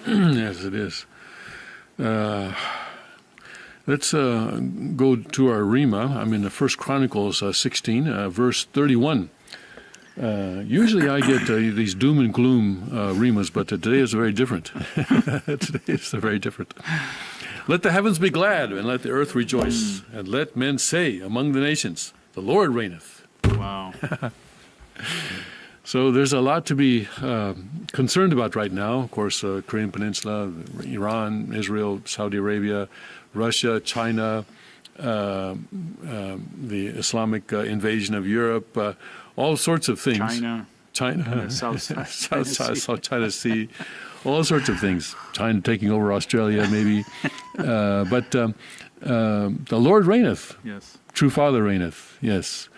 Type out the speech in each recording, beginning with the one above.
Yes, it is. Let's go to our Rima. I'm in the First Chronicles 16, verse 31. Usually I get these doom and gloom Rimas, but today is very different. Today is very different. Let the heavens be glad, and let the earth rejoice, and let men say among the nations, the Lord reigneth. Wow. So there's a lot to be concerned about right now. Of course, Korean Peninsula, Iran, Israel, Saudi Arabia, Russia, China, the Islamic invasion of Europe, all sorts of things. China, South China Sea, all sorts of things. China taking over Australia, maybe. But the Lord reigneth. Yes. True Father reigneth. Yes.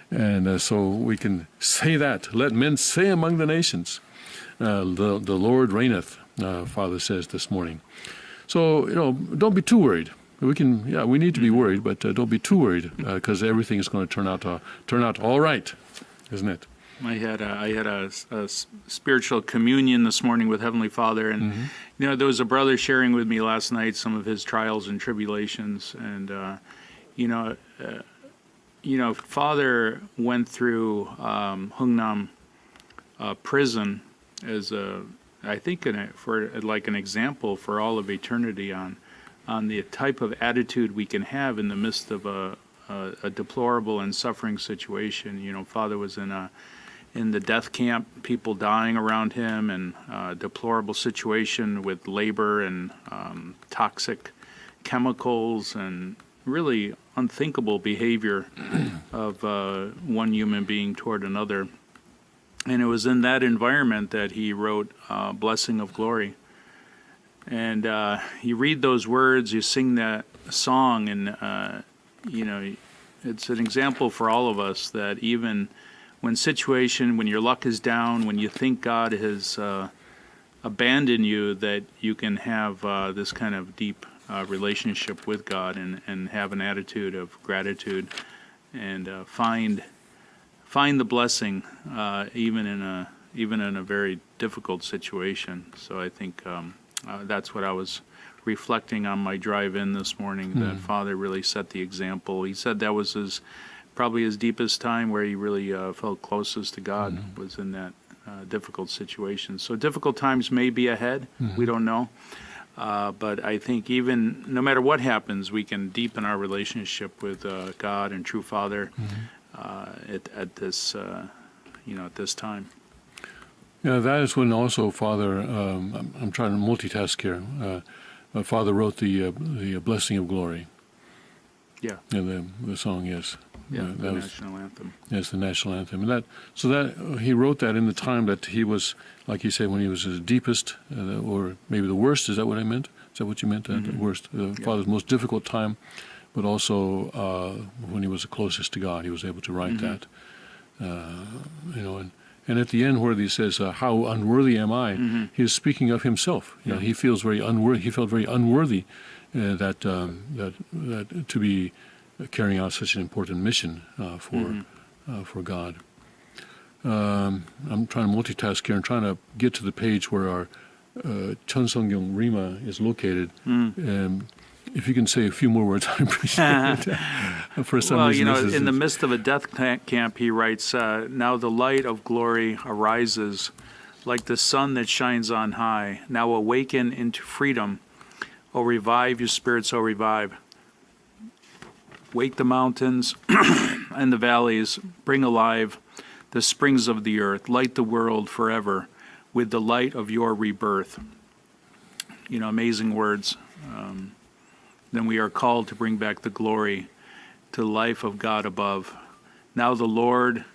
And so we can say that. Let men say among the nations, the Lord reigneth, Father says this morning. So, don't be too worried. We need to be worried, but don't be too worried because everything is going to turn out all right, isn't it? I had a spiritual communion this morning with Heavenly Father, and there was a brother sharing with me last night some of his trials and tribulations, and Father went through Hungnam prison as I think for an example for all of eternity on the type of attitude we can have in the midst of a deplorable and suffering situation. Father was in the death camp, people dying around him, and a deplorable situation with labor and toxic chemicals and really unthinkable behavior of one human being toward another. And it was in that environment that he wrote Blessing of Glory. And you read those words, you sing that song, and it's an example for all of us that even when your luck is down, when you think God has abandoned you, that you can have this kind of deep relationship with God and have an attitude of gratitude and find the blessing even in a very difficult situation. So I think that's what I was reflecting on my drive in this morning, that Father really set the example. He said that was probably his deepest time where he really felt closest to God, was in that difficult situation. So difficult times may be ahead. We don't know. But I think even no matter what happens, we can deepen our relationship with God and True Father at this time. Yeah, that is when also Father. I'm trying to multitask here. Father wrote the Blessing of Glory. Yeah. Yeah, the song, yes. Yeah, the national anthem. Yes, the national anthem, and he wrote that in the time that he was, like you say, when he was his deepest, or maybe the worst. Is that what I meant? Is that what you meant? The worst, Father's most difficult time, but also when he was the closest to God, he was able to write that. And at the end where he says, "How unworthy am I?" He is speaking of himself. He feels very unworthy. He felt very unworthy that to be carrying out such an important mission for God. I'm trying to multitask here and trying to get to the page where our Cheonseongyong Rima is located. If you can say a few more words, I appreciate it. For some reason, in the midst of a death camp, he writes, "Now the light of glory arises like the sun that shines on high. Now awaken into freedom. O revive your spirits, O revive. Wake the mountains and the valleys, bring alive the springs of the earth, light the world forever with the light of your rebirth." Amazing words. Then we are called to bring back the glory to the life of God above. Now the Lord,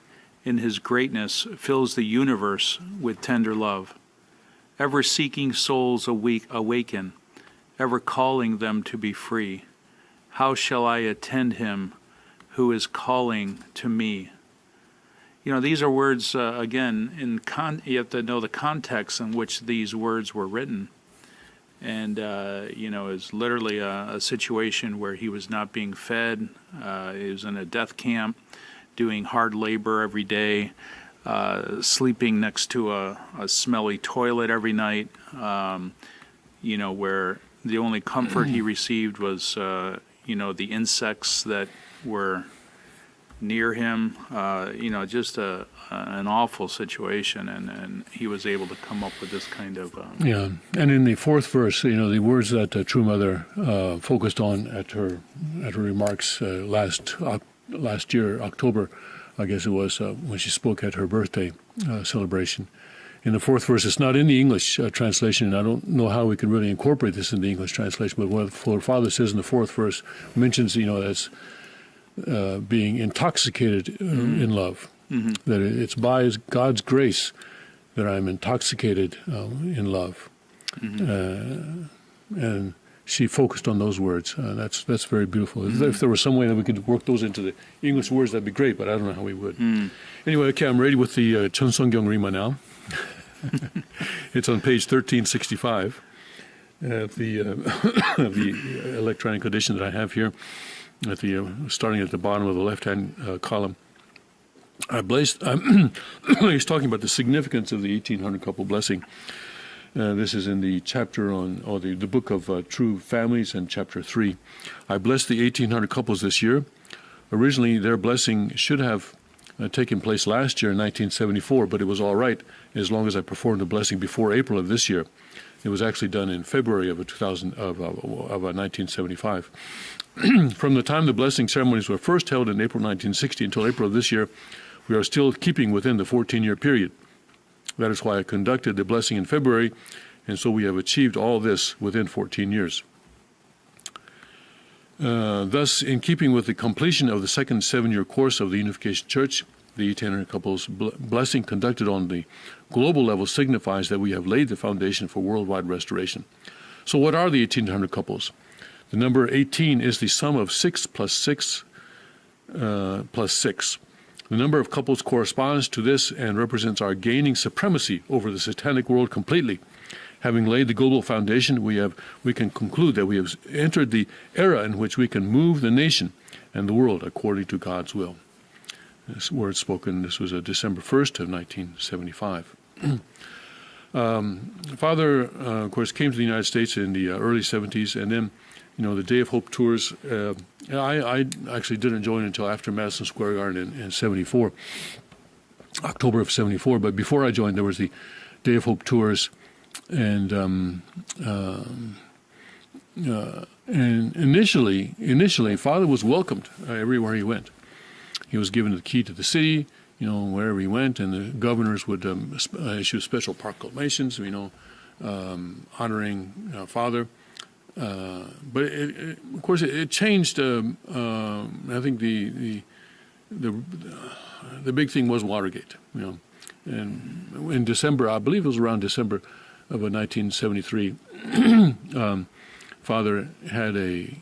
in his greatness, fills the universe with tender love, ever seeking souls awaken, ever calling them to be free. How shall I attend him who is calling to me? These are words, again, you have to know the context in which these words were written. And, is literally a situation where he was not being fed. He was in a death camp, doing hard labor every day, sleeping next to a smelly toilet every night, where the only comfort he received was, the insects that were near him, just an awful situation, and he was able to come up with this kind of. Yeah, and in the fourth verse, the words that True Mother focused on at her remarks last year, October, I guess it was, when she spoke at her birthday celebration. In the fourth verse, it's not in the English translation, and I don't know how we can really incorporate this in the English translation, but what her father says in the fourth verse mentions, as being intoxicated in love. Mm-hmm. That it's by God's grace that I'm intoxicated in love. Mm-hmm. And she focused on those words. That's very beautiful. Mm-hmm. If there was some way that we could work those into the English words, that'd be great, but I don't know how we would. Mm. Anyway, okay, I'm ready with the Chun Sung-gyong Rima now. It's on page 1365 of the electronic edition that I have here, at the starting at the bottom of the left-hand column. He's talking about the significance of the 1800 couple blessing. This is in the chapter the book of True Families, and chapter 3. I blessed the 1800 couples this year. Originally, their blessing should have taken place last year in 1974, but it was all right as long as I performed the blessing before April of this year. It was actually done in February of 1975. From the time the blessing ceremonies were first held in April 1960 until April of this year, we are still keeping within the 14-year period. That is why I conducted the blessing in February, and so we have achieved all this within 14 years. Thus, in keeping with the completion of the second 7-year course of the Unification Church, the 1800 couples blessing conducted on the global level signifies that we have laid the foundation for worldwide restoration. So what are the 1800 couples? The number 18 is the sum of 6 plus 6 plus 6. The number of couples corresponds to this and represents our gaining supremacy over the satanic world completely. Having laid the global foundation, we can conclude that we have entered the era in which we can move the nation and the world according to God's will. This word spoken, this was December 1st of 1975. Father, of course, came to the United States in the early 70s, and then, the Day of Hope tours. I actually didn't join until after Madison Square Garden in 74, October of 74. But before I joined, there was the Day of Hope tours, and initially, Father was welcomed everywhere he went. He was given the key to the city, wherever he went, and the governors would issue special proclamations, honoring Father. But of course, it changed. I think the big thing was Watergate. And in December, I believe it was around December of 1973, Father had a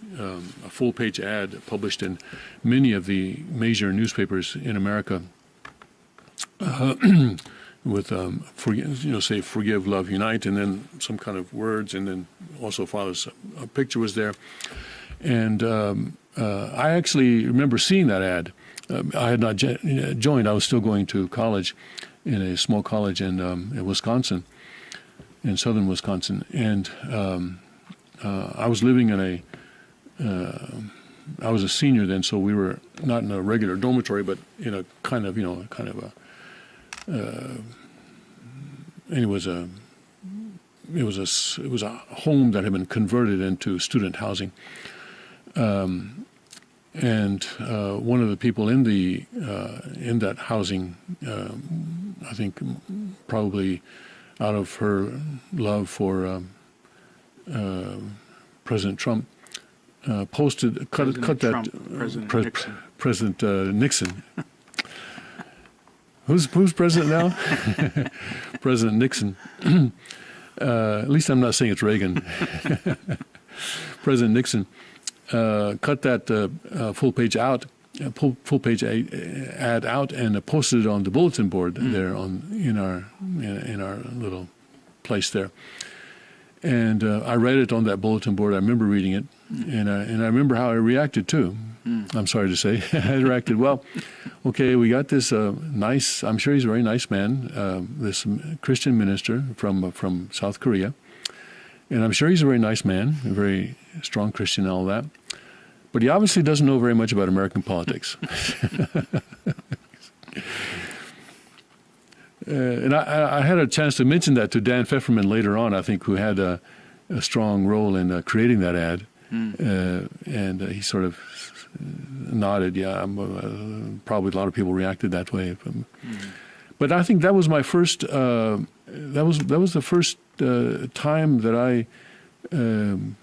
full-page ad published in many of the major newspapers in America with say "Forgive, Love, Unite," and then some kind of words, and then also Father's picture was there. And I actually remember seeing that ad. I had not joined. I was still going to college in a small college in Wisconsin, in southern Wisconsin, and I was living in I was a senior then, so we were not in a regular dormitory, but in a kind of it was a home that had been converted into student housing, and one of the people in that housing, I think probably out of her love for President Trump, posted President Nixon. Who's president now? President Nixon. At least I'm not saying it's Reagan. President Nixon cut that full page ad out and posted it on the bulletin board there in our little place there. And I read it on that bulletin board. I remember reading it, and I remember how I reacted too. I'm sorry to say, I reacted well. Okay, we got this nice. I'm sure he's a very nice man. This Christian minister from South Korea, And I'm sure he's a very nice man, a very strong Christian and all that. But he obviously doesn't know very much about American politics. And I had a chance to mention that to Dan Pfefferman later on, I think, who had a strong role in creating that ad. And he sort of nodded, yeah, probably a lot of people reacted that way. But I think that was my first, that was the first time that I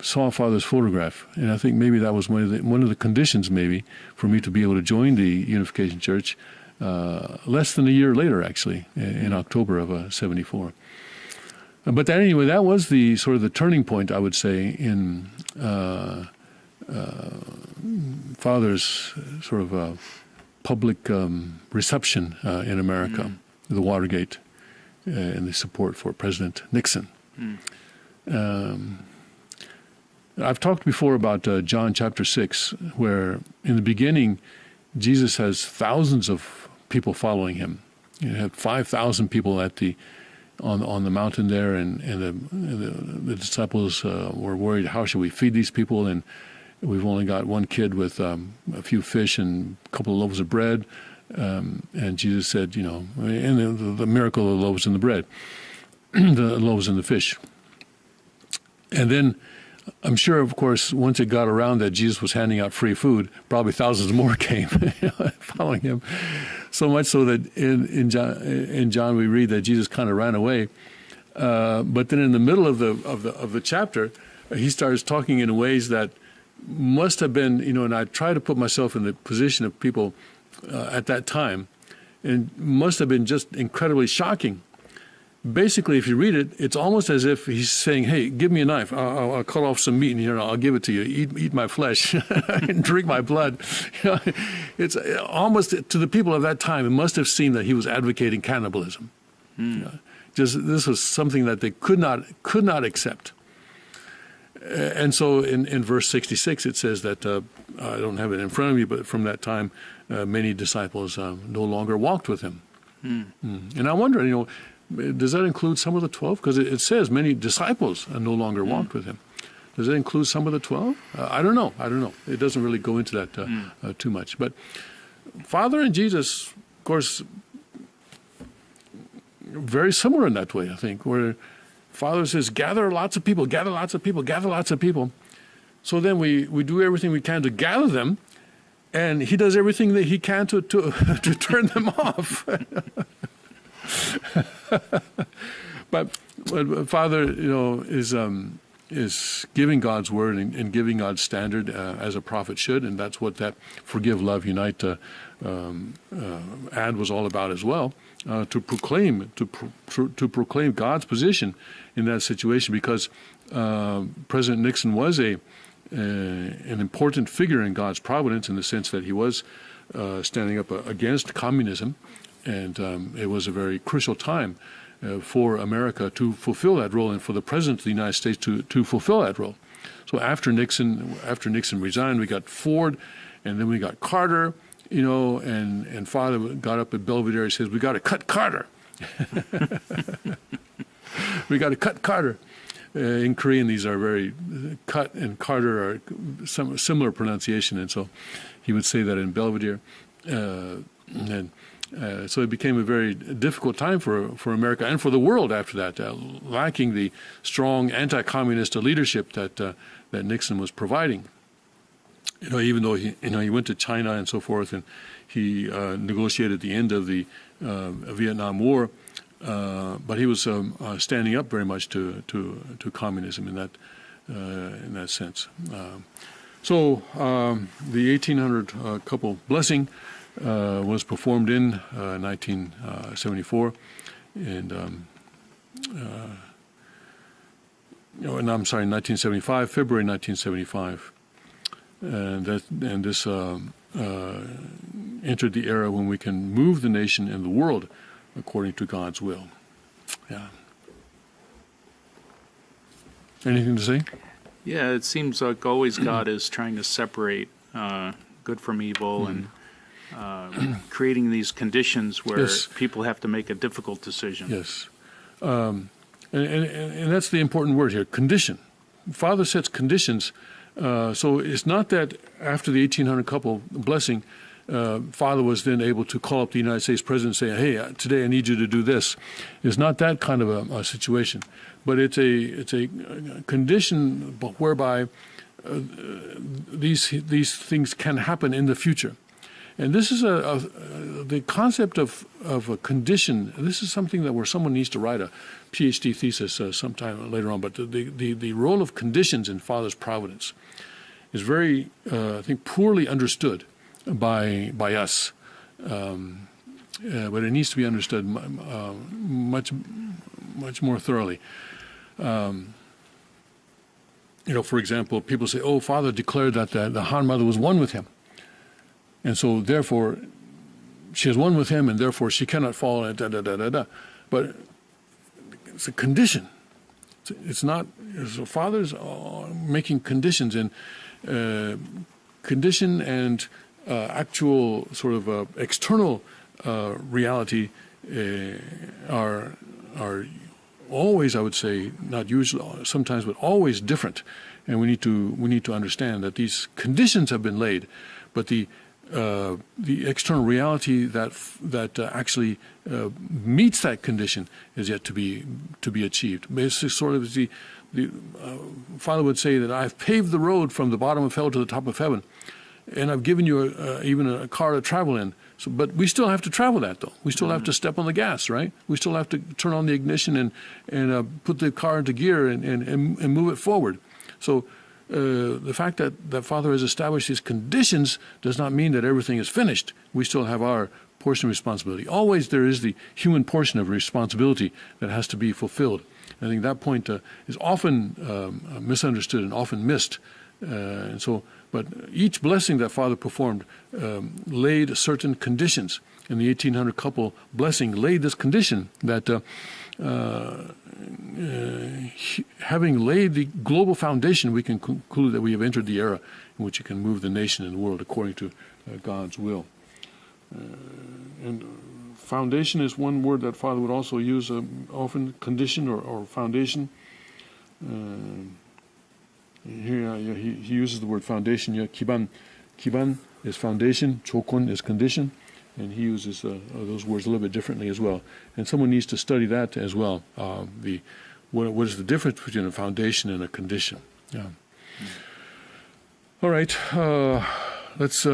saw Father's photograph. And I think maybe that was one of the conditions maybe for me to be able to join the Unification Church less than a year later, actually, in October of 74. But anyway, that was the sort of the turning point, I would say, in Father's sort of public reception in America, the Watergate, and the support for President Nixon. I've talked before about John chapter 6, where in the beginning, Jesus has thousands of people following him. You have 5,000 people at on the mountain there, and the disciples were worried, how should we feed these people? And we've only got one kid with a few fish and a couple of loaves of bread. And Jesus said, and the miracle of the loaves and the bread, the loaves and the fish. And then I'm sure, of course, once it got around that Jesus was handing out free food, probably thousands more came following him. So much so that in John we read that Jesus kind of ran away. But then in the middle of the chapter, he starts talking in ways that must have been, and I try to put myself in the position of people at that time, and must have been just incredibly shocking. Basically, if you read it, it's almost as if he's saying, hey, give me a knife. I'll cut off some meat in here and I'll give it to you. Eat my flesh and drink my blood. It's almost, to the people of that time, it must have seemed that he was advocating cannibalism. Just this was something that they could not accept. And so in verse 66, it says that, I don't have it in front of me, but from that time, many disciples no longer walked with him. And I wonder, does that include some of the 12? Because it says many disciples no longer walked with him. Does it include some of the 12? I don't know. It doesn't really go into that too much. But Father and Jesus, of course, very similar in that way, I think, where Father says, gather lots of people, gather lots of people, gather lots of people. So then we do everything we can to gather them, and he does everything that he can to turn them off. But Father, is giving God's word and giving God's standard as a prophet should, and that's what that Forgive, Love, Unite ad was all about as well. To proclaim God's position in that situation, because President Nixon was an important figure in God's providence, in the sense that he was standing up against communism. And it was a very crucial time for America to fulfill that role, and for the President of the United States to fulfill that role. So after Nixon resigned, we got Ford, and then we got Carter, and Father got up at Belvedere and says, we got to cut Carter. We got to cut Carter. In Korean, these are very, cut and Carter are some similar pronunciation, and so he would say that in Belvedere. So it became a very difficult time for America and for the world after that, lacking the strong anti-communist leadership that Nixon was providing. Even though he went to China and so forth, and he negotiated the end of the Vietnam War, but he was standing up very much to communism in that sense. So the 1800 couple blessing was performed in 1974, and I'm sorry, 1975, February 1975, and this entered the era when we can move the nation and the world according to God's will. Yeah. Anything to say? Yeah, it seems like always God is trying to separate good from evil, and creating these conditions where Yes. people have to make a difficult decision. Yes. And that's the important word here, condition. Father sets conditions. So it's not that after the 1800 couple blessing, Father was then able to call up the United States president and say, hey, today I need you to do this. It's not that kind of a situation. But it's a condition whereby these things can happen in the future. And this is the concept of a condition. This is something that where someone needs to write a PhD thesis sometime later on. But the role of conditions in Father's providence is very, I think, poorly understood by us. But it needs to be understood much more thoroughly. For example, people say, "Oh, Father declared that the Han mother was one with him, and so therefore she is one with him, and therefore she cannot fall." But it's a condition. It's not. So Father's making conditions, and condition and actual sort of external reality are always, I would say, not usually, sometimes, but always different. And we need to understand that these conditions have been laid, but the external reality that actually meets that condition is yet to be achieved. Basically, sort of the Father would say that I've paved the road from the bottom of hell to the top of heaven, and I've given you even a car to travel in. So, but we still have to travel that, though. We still have to step on the gas, right? We still have to turn on the ignition and put the car into gear and move it forward. So the fact that Father has established these conditions does not mean that everything is finished. We still have our portion of responsibility. Always there is the human portion of responsibility that has to be fulfilled. I think that point is often misunderstood and often missed. But each blessing that Father performed laid certain conditions. And the 1800 couple blessing laid this condition that having laid the global foundation, we can conclude that we have entered the era in which you can move the nation and the world according to God's will. And foundation is one word that Father would also use often, condition or foundation. Here he uses the word foundation. Kiban is foundation, chokon is condition, and he uses those words a little bit differently as well. And someone needs to study that as well. What is the difference between a foundation and a condition? Yeah. All right. Let's